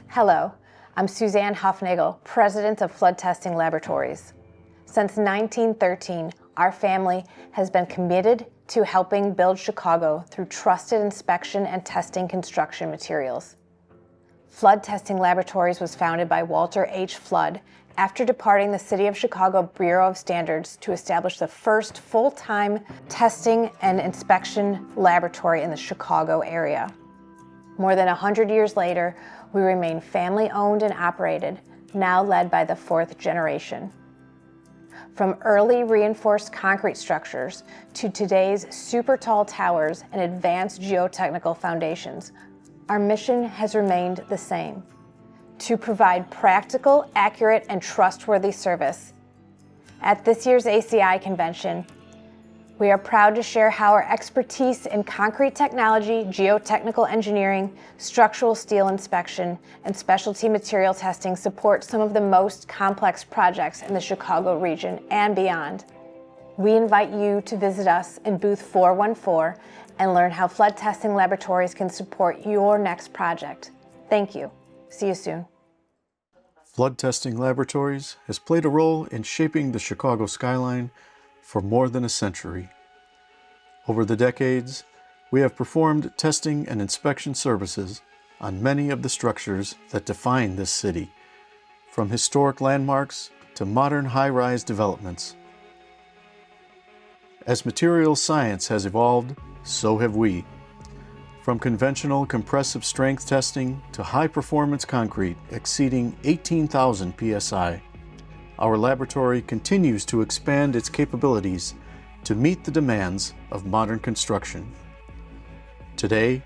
Hello, I'm Suzanne Hofnagel, President of Flood Testing Laboratories. Since 1913, our family has been committed to helping build Chicago through trusted inspection and testing construction materials. Flood Testing Laboratories was founded by Walter H. Flood after departing the City of Chicago Bureau of Standards to establish the first full-time testing and inspection laboratory in the Chicago area. More than 100 years later, we remain family-owned and operated, now led by the fourth generation. From early reinforced concrete structures to today's super tall towers and advanced geotechnical foundations, our mission has remained the same: to provide practical, accurate, and trustworthy service. At this year's ACI convention, we are proud to share how our expertise in concrete technology, geotechnical engineering, structural steel inspection, and specialty material testing support some of the most complex projects in the Chicago region and beyond. We invite you to visit us in booth 414 and learn how Flood Testing Laboratories can support your next project. Thank you. See you soon. Flood Testing Laboratories has played a role in shaping the Chicago skyline for more than a century. Over the decades, we have performed testing and inspection services on many of the structures that define this city, from historic landmarks to modern high-rise developments. As materials science has evolved, so have we. From conventional compressive strength testing to high-performance concrete exceeding 18,000 psi, our laboratory continues to expand its capabilities to meet the demands of modern construction. Today,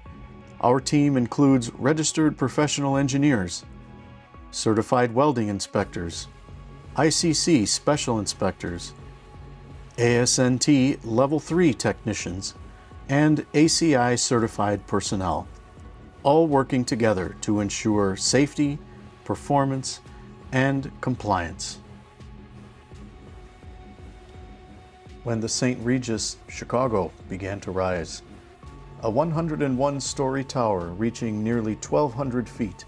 our team includes registered professional engineers, certified welding inspectors, ICC special inspectors, ASNT Level 3 technicians, and ACI certified personnel, all working together to ensure safety, performance, and compliance. When the St. Regis, Chicago began to rise, a 101-story tower reaching nearly 1,200 feet,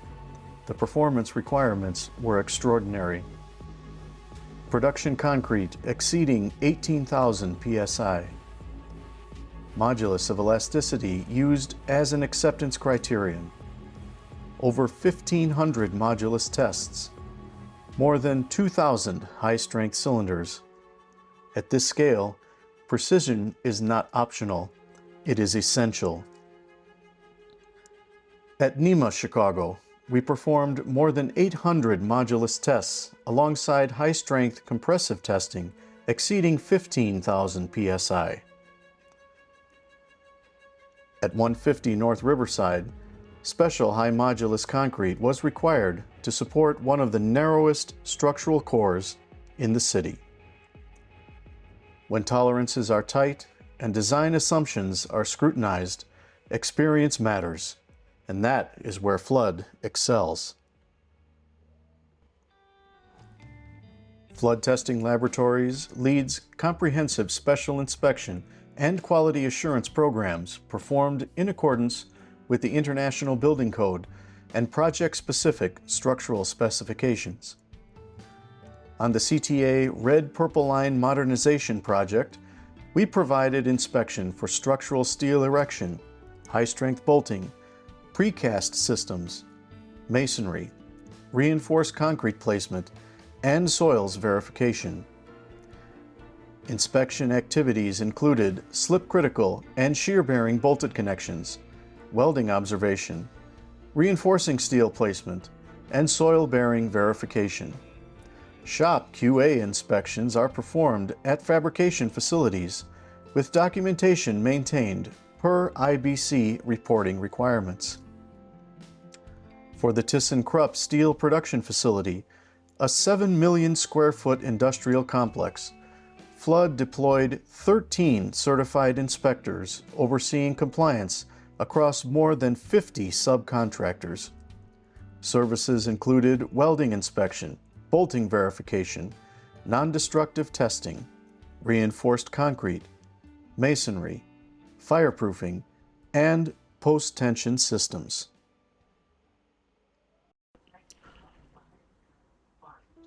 the performance requirements were extraordinary. Production concrete exceeding 18,000 psi. Modulus of elasticity used as an acceptance criterion. Over 1,500 modulus tests. More than 2,000 high-strength cylinders. At this scale, precision is not optional, it is essential. At NEMA Chicago, we performed more than 800 modulus tests alongside high-strength compressive testing exceeding 15,000 psi. At 150 North Riverside, special high modulus concrete was required to support one of the narrowest structural cores in the city. When tolerances are tight and design assumptions are scrutinized, experience matters, and that is where Flood excels. Flood Testing Laboratories leads comprehensive special inspection and quality assurance programs performed in accordance with the International Building Code and project-specific structural specifications. On the CTA Red Purple Line Modernization Project, we provided inspection for structural steel erection, high-strength bolting, precast systems, masonry, reinforced concrete placement, and soils verification. Inspection activities included slip-critical and shear-bearing bolted connections, welding observation, reinforcing steel placement, and soil-bearing verification. Shop QA inspections are performed at fabrication facilities with documentation maintained per IBC reporting requirements. For the ThyssenKrupp Steel Production Facility, a 7 million square foot industrial complex, Flood deployed 13 certified inspectors overseeing compliance across more than 50 subcontractors. Services included welding inspection, bolting verification, non-destructive testing, reinforced concrete, masonry, fireproofing, and post-tension systems.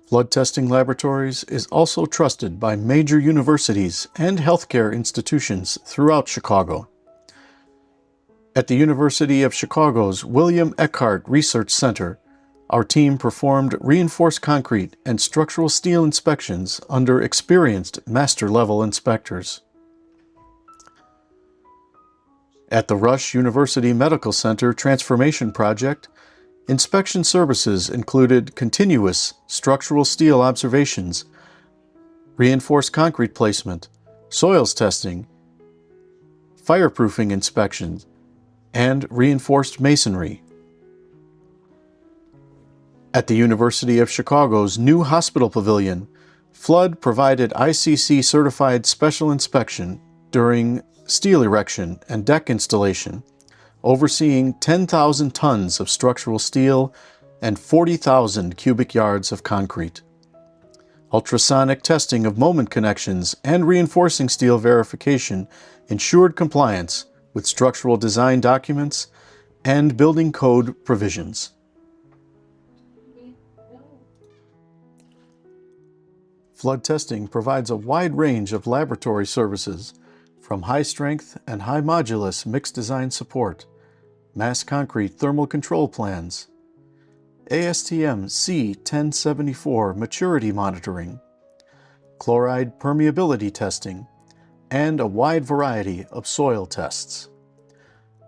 Flood Testing Laboratories is also trusted by major universities and healthcare institutions throughout Chicago. At the University of Chicago's William Eckhart Research Center, our team performed reinforced concrete and structural steel inspections under experienced master-level inspectors. At the Rush University Medical Center Transformation Project, inspection services included continuous structural steel observations, reinforced concrete placement, soils testing, fireproofing inspections, and reinforced masonry. At the University of Chicago's new hospital pavilion, Flood provided ICC-certified special inspection during steel erection and deck installation, overseeing 10,000 tons of structural steel and 40,000 cubic yards of concrete. Ultrasonic testing of moment connections and reinforcing steel verification ensured compliance with structural design documents and building code provisions. Flood testing provides a wide range of laboratory services, from high-strength and high-modulus mixed design support, mass concrete thermal control plans, ASTM C1074 maturity monitoring, chloride permeability testing, and a wide variety of soil tests.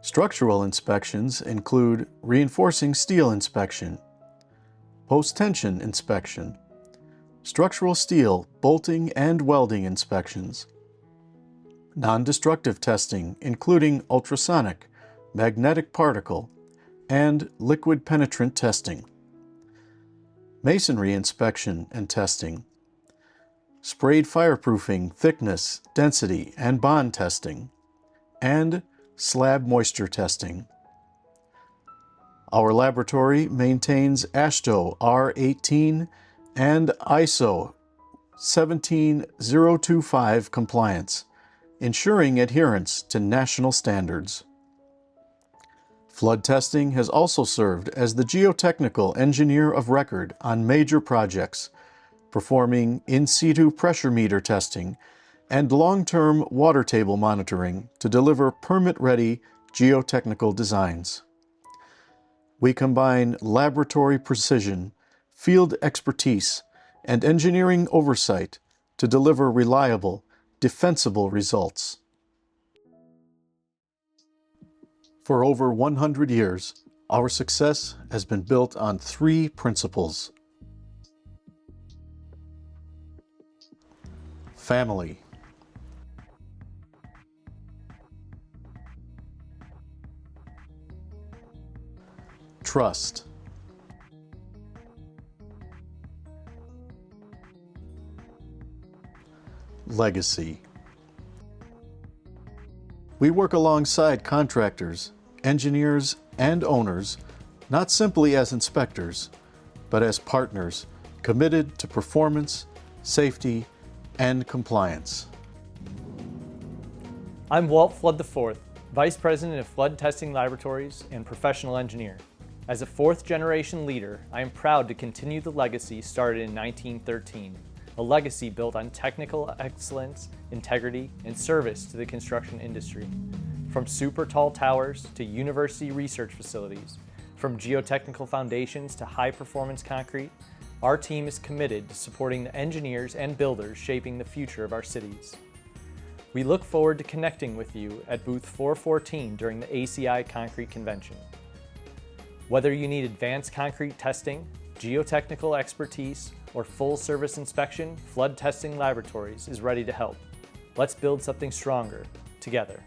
Structural inspections include reinforcing steel inspection, post-tension inspection, structural steel bolting and welding inspections, non-destructive testing including ultrasonic, magnetic particle, and liquid penetrant testing, masonry inspection and testing, sprayed fireproofing thickness, density, and bond testing, and slab moisture testing. Our laboratory maintains AASHTO R18 and ISO 17025 compliance, ensuring adherence to national standards. Flood testing has also served as the geotechnical engineer of record on major projects, performing in situ pressure meter testing and long-term water table monitoring to deliver permit-ready geotechnical designs. We combine laboratory precision, field expertise, and engineering oversight to deliver reliable, defensible results. For over 100 years, our success has been built on three principles: family, trust, legacy. We work alongside contractors, engineers, and owners, not simply as inspectors, but as partners committed to performance, safety, and compliance. I'm Walt Flood IV, Vice President of Flood Testing Laboratories and professional engineer. As a fourth-generation leader, I am proud to continue the legacy started in 1913, a legacy built on technical excellence, integrity, and service to the construction industry. From super tall towers to university research facilities, from geotechnical foundations to high-performance concrete, our team is committed to supporting the engineers and builders shaping the future of our cities. We look forward to connecting with you at booth 414 during the ACI Concrete Convention. Whether you need advanced concrete testing, geotechnical expertise, or full service inspection, Flood Testing Laboratories is ready to help. Let's build something stronger together.